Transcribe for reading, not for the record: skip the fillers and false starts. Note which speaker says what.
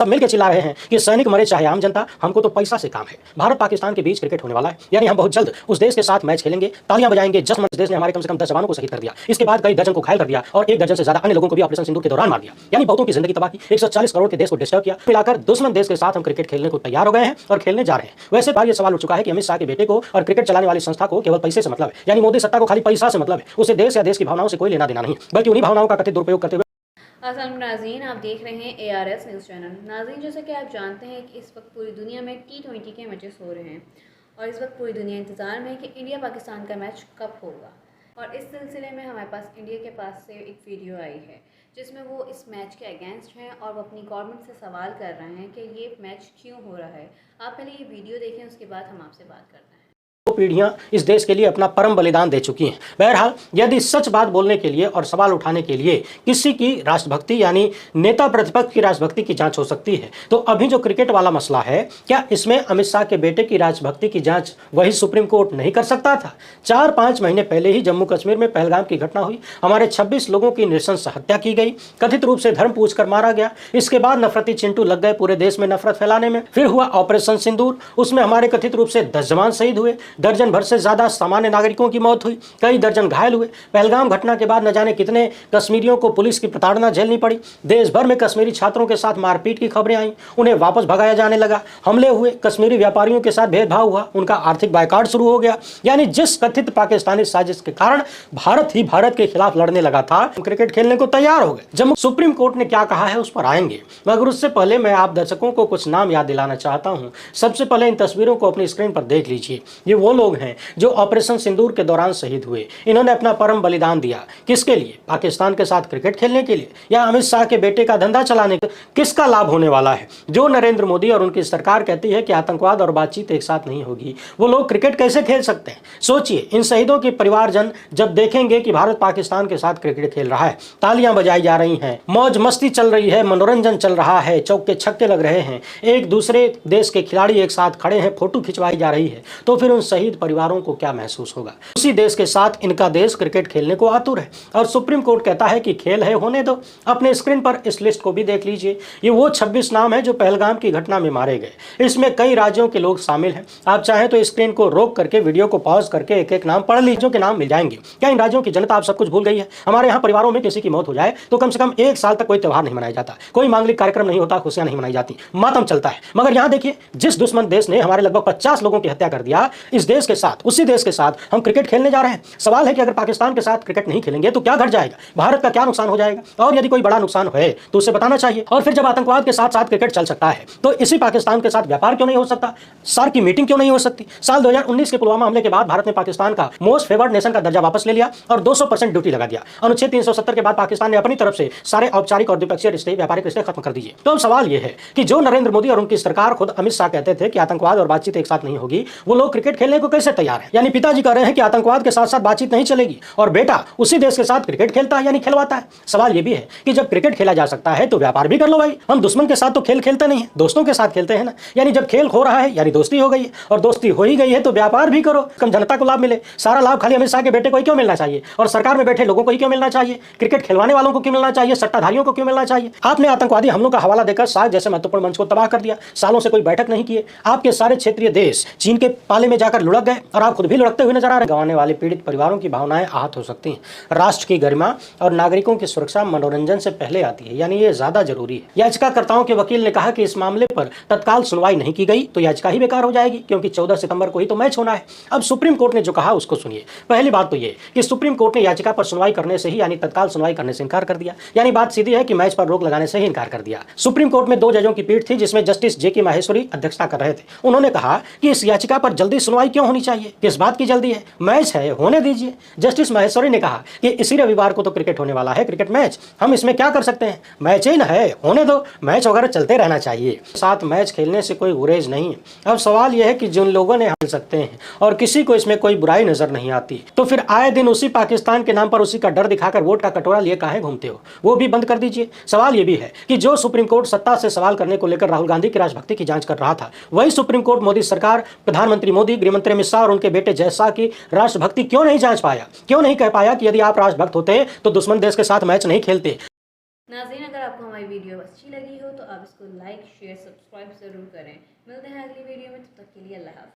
Speaker 1: सब मिलकर चिल्ला रहे हैं कि सैनिक मरे चाहे आम जनता, हमको तो पैसा से काम है। भारत पाकिस्तान के बीच क्रिकेट होने वाला है, यानी हम बहुत जल्द उस देश के साथ मैच खेलेंगे, तालियां बजाएंगे। जस्ट मंच देश ने हमारे कम से कम 10 जवानों को शहीद कर दिया, इसके बाद कई दर्जन को घायल कर दिया और 1 दर्जन से ज्यादा अन्य लोगों को भी ऑपरेशन सिंदूर के दौरान मार दिया, यानी बहुतों की जिंदगी तबाह की। 140 करोड़ के देश को डिस्टर्ब किया। मिलाकर दुश्मन देश के साथ हम क्रिकेट खेलने को तैयार हो गए हैं और खेलने जा रहे हैं। वैसे बार ये सवाल उठ चुका है कि अमित शाह के बेटे को और क्रिकेट चलाने वाली संस्था को केवल पैसे से मतलब है, यानी मोदी सत्ता को खाली पैसा से मतलब है। उसे देश या देश की भावनाओं से कोई लेना देना नहीं, बल्कि उन्हीं भावनाओं का कथित दुरुपयोग करते हुए।
Speaker 2: अस्सलाम नाज़रीन, आप देख रहे हैं ARS न्यूज़ चैनल। नाज़रीन, जैसा कि आप जानते हैं कि इस वक्त पूरी दुनिया में T20 के मैचेस हो रहे हैं और इस वक्त पूरी दुनिया इंतज़ार में है कि इंडिया पाकिस्तान का मैच कब होगा। और इस सिलसिले में हमारे पास इंडिया के पास से एक वीडियो आई है जिसमें वो इस मैच के अगेंस्ट हैं और वो अपनी गवर्नमेंट से सवाल कर रहे हैं कि ये मैच क्यों हो रहा है। आप पहले ये वीडियो देखें, उसके बाद हम आपसे बात करते हैं।
Speaker 1: पीढ़ियां इस देश के लिए अपना परम बलिदान दे चुकी हैं। बहरहाल, यदि सच बात बोलने के लिए और सवाल उठाने के लिए किसी की राष्ट्रभक्ति यानी नेता प्रतिपक्ष की राष्ट्रभक्ति की जांच हो सकती है, तो अभी जो क्रिकेट वाला मसला है, क्या इसमें अमित शाह के बेटे की राष्ट्रभक्ति की जांच वही सुप्रीम कोर्ट नहीं कर सकता था? 4-5 महीने पहले ही जम्मू कश्मीर में पहलगाम की घटना हुई, हमारे 26 लोगों की नृशंस हत्या की गई, कथित रूप से धर्म पूछकर मारा गया। इसके बाद नफरती चिंटू लग गए पूरे देश में नफरत फैलाने में। फिर हुआ ऑपरेशन सिंदूर, उसमें हमारे कथित रूप से 10 जवान शहीद हुए, दर्जन भर से ज्यादा सामान्य नागरिकों की मौत हुई, कई दर्जन घायल हुए। पहलगाम घटना के बाद न जाने कितने कश्मीरियों को पुलिस की प्रताड़ना झेलनी पड़ी। देश भर में कश्मीरी छात्रों के साथ मारपीट की खबरें आईं, उन्हें वापस भगाया जाने लगा, हमले हुए, कश्मीरी व्यापारियों के साथ भेदभाव हुआ, उनका आर्थिक बायकॉट शुरू हो गया। यानी जिस कथित पाकिस्तानी साजिश के कारण भारत ही भारत के खिलाफ लड़ने लगा था, क्रिकेट खेलने को तैयार हो गए। जब सुप्रीम कोर्ट ने क्या कहा है उस पर आएंगे, मगर उससे पहले मैं आप दर्शकों को कुछ नाम याद दिलाना चाहता हूं। सबसे पहले इन तस्वीरों को अपनी स्क्रीन पर देख लीजिए। ये वो लोग हैं जो ऑपरेशन सिंदूर के दौरान शहीद हुए। इन्होंने अपना परम बलिदान दिया, किसके लिए? पाकिस्तान के साथ क्रिकेट खेलने के लिए, या अमित शाह के बेटे का धंधा चलाने का? किसका लाभ होने वाला है? जो नरेंद्र मोदी और उनकी सरकार कहती है कि आतंकवाद और बातचीत एक साथ नहीं होगी, वो लोग क्रिकेट कैसे खेल सकते हैं? सोचिए, इन शहीदों के परिवारजन जब देखेंगे कि भारत पाकिस्तान के साथ क्रिकेट खेल रहा है, तालियां बजाई जा रही हैं, मौज मस्ती चल रही है, मनोरंजन चल रहा है, चौके छक्के लग रहे हैं, एक दूसरे देश के खिलाड़ी एक साथ खड़े हैं, फोटो खिंचवाई जा रही है, तो फिर उन शहीद परिवारों को क्या महसूस होगा? उसी देश के साथ इनका देश क्रिकेट खेलने को आतुर है और सुप्रीम कोर्ट कहता है कि खेल है, होने दो। अपने स्क्रीन पर इस लिस्ट को भी देख लीजिए। ये वो 26 नाम है जो पहलगाम की घटना में मारे गए। इसमें कई राज्यों के लोग शामिल हैं। आप चाहें तो स्क्रीन को रोक करके वीडियो को पॉज करके एक एक नाम पढ़ लीजिए, के नाम मिल जाएंगे। क्या इन राज्यों की जनता आप सब कुछ भूल गई है? हमारे यहाँ परिवारों में किसी की मौत हो जाए तो कम से कम 1 साल तक कोई त्योहार नहीं मनाया जाता, कोई मांगलिक कार्यक्रम नहीं होता, खुशियां नहीं मनाई जाती, मातम चलता है। मगर यहाँ देखिए, जिस दुश्मन देश ने हमारे लगभग 50 लोगों की हत्या कर दिया, इस देश के साथ, उसी देश के साथ हम क्रिकेट खेलने जा रहे हैं। सवाल है कि अगर पाकिस्तान के साथ क्रिकेट नहीं खेलेंगे तो क्या घट जाएगा, भारत का क्या नुकसान हो जाएगा, और यदि कोई बड़ा नुकसान है तो उसे बताना चाहिए। और फिर जब आतंकवाद के साथ साथ क्रिकेट चल सकता है तो इसी पाकिस्तान के साथ व्यापार क्यों नहीं हो सकता? सार्क की मीटिंग क्यों नहीं हो सकती? साल 2019 के पुलवामा हमले के बाद भारत ने पाकिस्तान का मोस्ट फेवर्ड नेशन का दर्जा वापस ले लिया और 200% ड्यूटी लगा दिया। अनुच्छेद 370 के बाद पाकिस्तान ने अपनी तरफ से सारे औपचारिक और द्विपक्षीय रिश्ते, व्यापारिक रिश्ते खत्म कर दिए। तो अब सवाल यह है कि जो नरेंद्र मोदी और उनकी सरकार खुद अमित शाह कहते थे कि आतंकवाद और बातचीत एक साथ नहीं होगी, वो लोग क्रिकेट खेलने को कैसे तैयार है? यानी पिताजी कह रहे हैं कि आतंकवाद के साथ साथ बातचीत नहीं चलेगी और बेटा उसी देश के साथ क्रिकेट खेलता है, यानी खिलवाता है। सवाल यह भी है कि जब क्रिकेट खेला जा सकता है तो व्यापार भी कर लो भाई। हम दुश्मन के साथ तो खेल खेलते नहीं है, दोस्तों के साथ खेलते हैं ना। यानी जब खेल हो रहा है यानी दोस्ती हो गई है, और दोस्ती हो ही गई है तो व्यापार भी करो, कम जनता को लाभ मिले। सारा लाभ खाली अमित शाह के बेटे को ही क्यों मिलना चाहिए और सरकार में बैठे लोगों को ही क्यों मिलना चाहिए? क्रिकेट खिलवाने वालों को क्यों मिलना चाहिए? सट्टाधारियों को क्यों मिलना चाहिए? आपने आतंकवादी हमलों का हवाला देकर सार्क जैसे महत्वपूर्ण मंच को तबाह कर दिया। सालों से कोई बैठक नहीं किए, आपके सारे क्षेत्रीय देश चीन के पाले में जाकर लुढ़क गए और आप खुद भी लुढ़कते हुए नजर आ रहे हैं। गंवाने वाले पीड़ित परिवारों की भावनाएं आहत हो सकती हैं। राष्ट्र की गरिमा और नागरिकों की सुरक्षा मनोरंजन से पहले आती है, यानी ये ज्यादा जरूरी है। याचिकाकर्ताओं के वकील ने कहा कि इस मामले पर तत्काल सुनवाई नहीं की गई तो याचिका ही बेकार हो जाएगी, क्योंकि 14 सितंबर को ही तो मैच होना है। अब सुप्रीम कोर्ट ने जो कहा उसको सुनिए। पहली बात तो ये कि सुप्रीम कोर्ट ने याचिका पर सुनवाई करने से ही, यानी तत्काल सुनवाई करने से इनकार कर दिया। यानी बात सीधी है कि मैच पर रोक लगाने से ही इनकार कर दिया। सुप्रीम कोर्ट में 2 जजों की पीठ थी जिसमें जस्टिस JK माहेश्वरी अध्यक्षता कर रहे थे। उन्होंने कहा कि इस याचिका पर जल्दी सुनवाई क्यों होनी चाहिए, किस बात की जल्दी है, मैच है, होने दीजिए। जस्टिस माहेश्वरी ने कहा कि इसी रविवार को तो क्रिकेट होने वाला है, क्रिकेट मैच, हम इसमें क्या कर सकते हैं, मैच ही न है, होने दो, मैच वगैरह चलते रहना चाहिए। साथ मैच खेलने से कोई गुरेज नहीं है। अब सवाल यह है कि जिन लोगों ने खेल सकते हैं और किसी को इसमें कोई बुराई नजर नहीं आती, तो फिर आए दिन उसी पाकिस्तान के नाम पर उसी का डर दिखाकर वोट का कटोरा लिए काहे घूमते हो, वो भी बंद कर दीजिए। सवाल यह भी है कि जो सुप्रीम कोर्ट सत्ता से सवाल करने को लेकर राहुल गांधी की राष्ट्रभक्ति की जांच कर रहा था, वही सुप्रीम कोर्ट मोदी सरकार, प्रधानमंत्री मोदी, गृहमंत्री अमित शाह और उनके बेटे जय शाह की राष्ट्रभक्ति क्यों नहीं जांच पाया? क्यों नहीं कह पाया कि यदि आप राष्ट्रभक्त होते तो दुश्मन देश के साथ मैच नहीं खेलते?
Speaker 2: नाज़रीन, अगर आपको हमारी वीडियो अच्छी लगी हो तो आप इसको लाइक शेयर सब्सक्राइब ज़रूर करें। मिलते हैं अगली वीडियो में, तब तक के लिए अल्लाह हाफ़िज़।